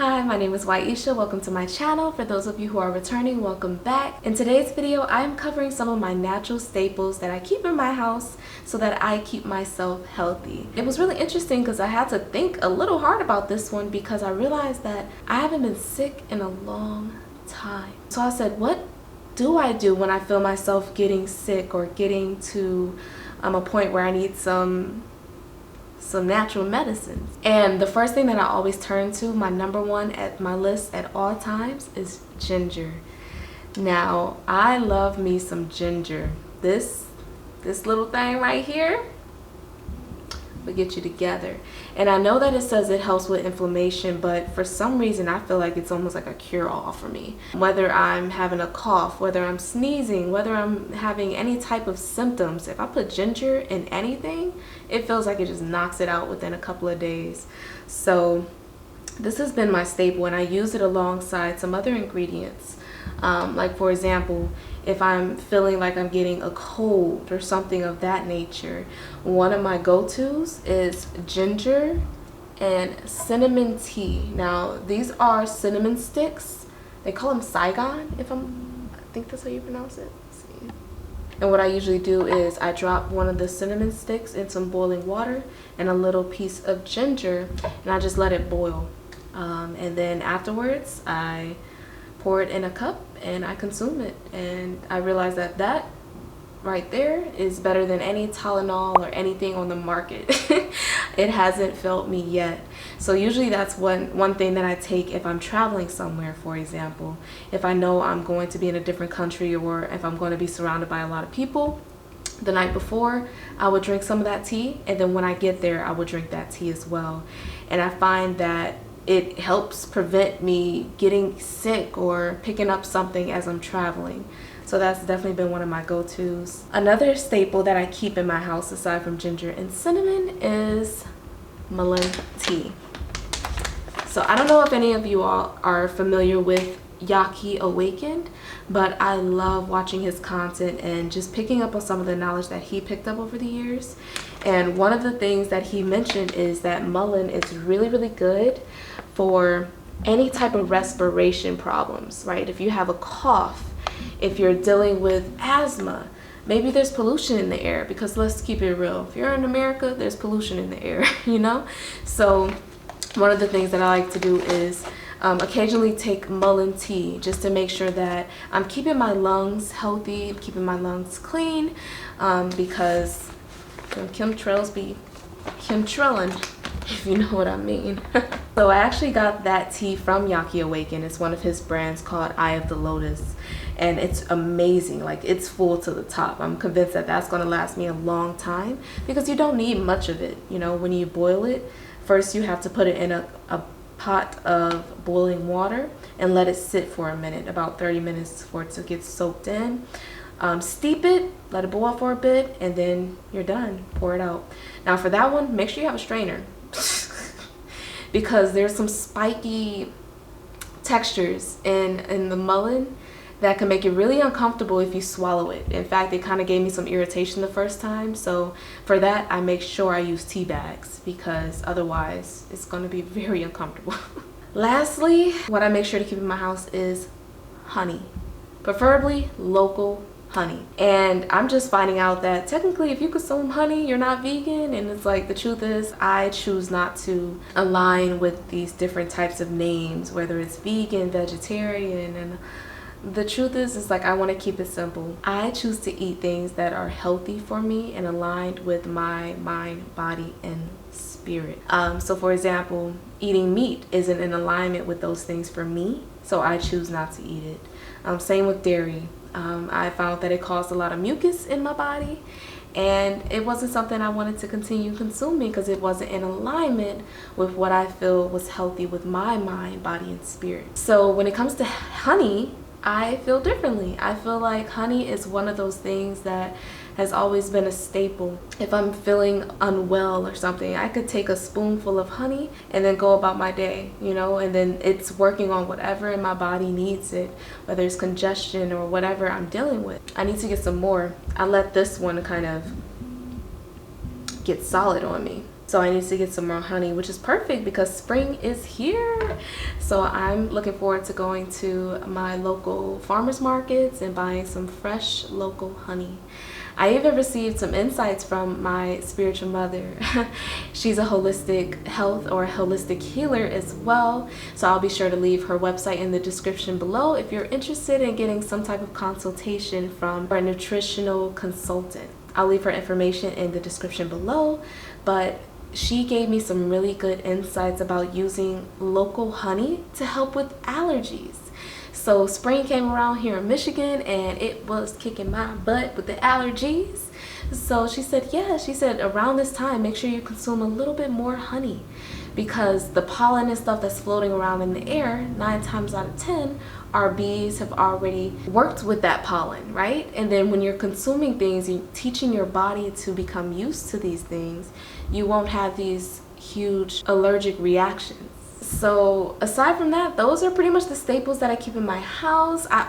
Hi, my name is Waisha. Welcome to my channel. For those of you who are returning, welcome back. In today's video, I am covering some of my natural staples that I keep in my house so that I keep myself healthy. It was really interesting because I had to think a little hard about this one because I realized that I haven't been sick in a long time. So I said, what do I do when I feel myself getting sick or getting to a point where I need some natural medicines? And the first thing that I always turn to, my number one at my list at all times, is ginger. Now, I love me some ginger. This little thing right here will get you together. And I know that it says it helps with inflammation, but for some reason I feel like it's almost like a cure-all for me. Whether I'm having a cough, whether I'm sneezing, whether I'm having any type of symptoms, if I put ginger in anything, it feels like it just knocks it out within a couple of days. So this has been my staple, and I use it alongside some other ingredients. Like for example, if I'm feeling like I'm getting a cold or something of that nature, one of my go-tos is ginger and cinnamon tea. Now, these are cinnamon sticks. They call them Saigon, I think that's how you pronounce it. Let's see. And what I usually do is I drop one of the cinnamon sticks in some boiling water and a little piece of ginger, and I just let it boil. And then afterwards, I pour it in a cup and I consume it, and I realize that that right there is better than any Tylenol or anything on the market. It hasn't failed me yet. So usually that's one thing that I take if I'm traveling somewhere. For example, if I know I'm going to be in a different country, or if I'm going to be surrounded by a lot of people, the night before I would drink some of that tea, and then when I get there I would drink that tea as well. And I find that it helps prevent me getting sick or picking up something as I'm traveling. So that's definitely been one of my go-tos. Another staple that I keep in my house aside from ginger and cinnamon is Mullein tea. So I don't know if any of you all are familiar with Yaki Awakened, but I love watching his content and just picking up on some of the knowledge that he picked up over the years. And one of the things that he mentioned is that mullein is really, really good for any type of respiration problems, right? If you have a cough, if you're dealing with asthma, maybe there's pollution in the air, because let's keep it real. If you're in America, there's pollution in the air, you know? So one of the things that I like to do is occasionally take mullein tea just to make sure that I'm keeping my lungs healthy, keeping my lungs clean, because chemtrails be chemtrailing, if you know what I mean. So I actually got that tea from Yaki Awaken. It's one of his brands called Eye of the Lotus, and it's amazing. Like, it's full to the top. I'm convinced that that's going to last me a long time, because you don't need much of it. You know, when you boil it, first you have to put it in a pot of boiling water and let it sit for a minute, about 30 minutes for it to get soaked in. Steep it, let it boil for a bit, and then you're done. Pour it out. Now for that one, make sure you have a strainer because there's some spiky textures in the mullein that can make it really uncomfortable if you swallow it. In fact, it kind of gave me some irritation the first time. So for that, I make sure I use tea bags, because otherwise it's going to be very uncomfortable. Lastly, what I make sure to keep in my house is honey, preferably local honey. And I'm just finding out that technically if you consume honey, you're not vegan. And it's like, the truth is, I choose not to align with these different types of names, whether it's vegan, vegetarian, and the truth is like, I want to keep it simple. I choose to eat things that are healthy for me and aligned with my mind, body, and spirit. So for example, eating meat isn't in alignment with those things for me, so I choose not to eat it. Same with dairy. I found that it caused a lot of mucus in my body, and it wasn't something I wanted to continue consuming because it wasn't in alignment with what I feel was healthy with my mind, body, and spirit. So when it comes to honey, I feel differently. I feel like honey is one of those things that has always been a staple. If I'm feeling unwell or something, I could take a spoonful of honey and then go about my day, you know, and then it's working on whatever in my body needs it, whether it's congestion or whatever I'm dealing with. I need to get some more. I let this one kind of get solid on me. So I need to get some more honey, which is perfect because spring is here. So I'm looking forward to going to my local farmers markets and buying some fresh local honey. I even received some insights from my spiritual mother. She's a holistic health or a holistic healer as well. So I'll be sure to leave her website in the description below if you're interested in getting some type of consultation from a nutritional consultant. I'll leave her information in the description below, but she gave me some really good insights about using local honey to help with allergies. So spring came around here in Michigan and it was kicking my butt with the allergies. So she said, yeah, she said around this time, make sure you consume a little bit more honey, because the pollen and stuff that's floating around in the air, 9 times out of 10, our bees have already worked with that pollen, right? And then when you're consuming things, you're teaching your body to become used to these things, you won't have these huge allergic reactions. So aside from that, those are pretty much the staples that I keep in my house. I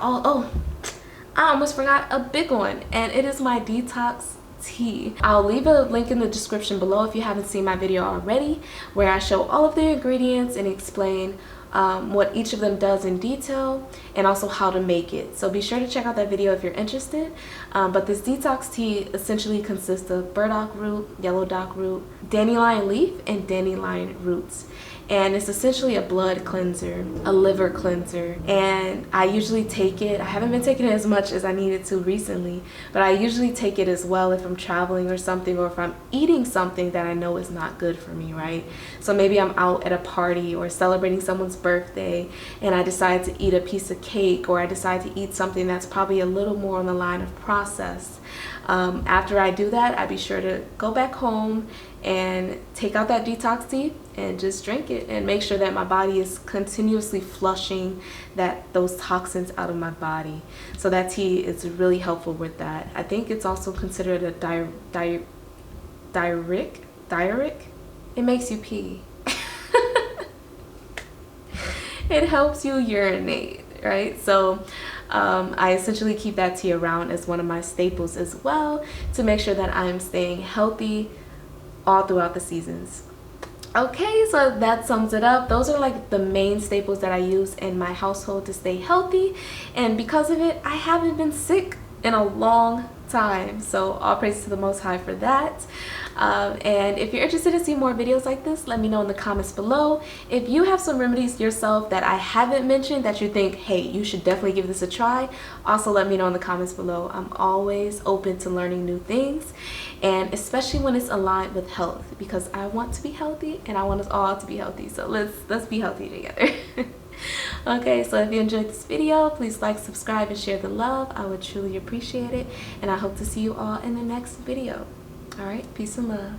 almost forgot a big one, and it is my Detox tea. I'll leave a link in the description below if you haven't seen my video already, where I show all of the ingredients and explain what each of them does in detail, and also how to make it. So be sure to check out that video if you're interested. But this detox tea essentially consists of burdock root, yellow dock root, dandelion leaf, and dandelion roots. And it's essentially a blood cleanser, a liver cleanser. And I usually take it, I haven't been taking it as much as I needed to recently, but I usually take it as well if I'm traveling or something, or if I'm eating something that I know is not good for me, right? So maybe I'm out at a party or celebrating someone's birthday and I decide to eat a piece of cake, or I decide to eat something that's probably a little more on the line of processed. After I do that, I'd be sure to go back home and take out that detox tea and just drink it, and make sure that my body is continuously flushing those toxins out of my body. So that tea is really helpful with that. I think it's also considered a diuretic. It makes you pee. It helps you urinate, right? So I essentially keep that tea around as one of my staples as well, to make sure that I'm staying healthy all throughout the seasons. Okay, so that sums it up. Those are like the main staples that I use in my household to stay healthy, and because of it, I haven't been sick in a long time. So all praise to the Most High for that. And if you're interested in seeing more videos like this, let me know in the comments below. If you have some remedies yourself that I haven't mentioned that you think, hey, you should definitely give this a try, also let me know in the comments below. I'm always open to learning new things, and especially when it's aligned with health, because I want to be healthy and I want us all to be healthy. So let's be healthy together. Okay, so if you enjoyed this video, please like, subscribe, and share the love. I would truly appreciate it, and I hope to see you all in the next video. All right, peace and love.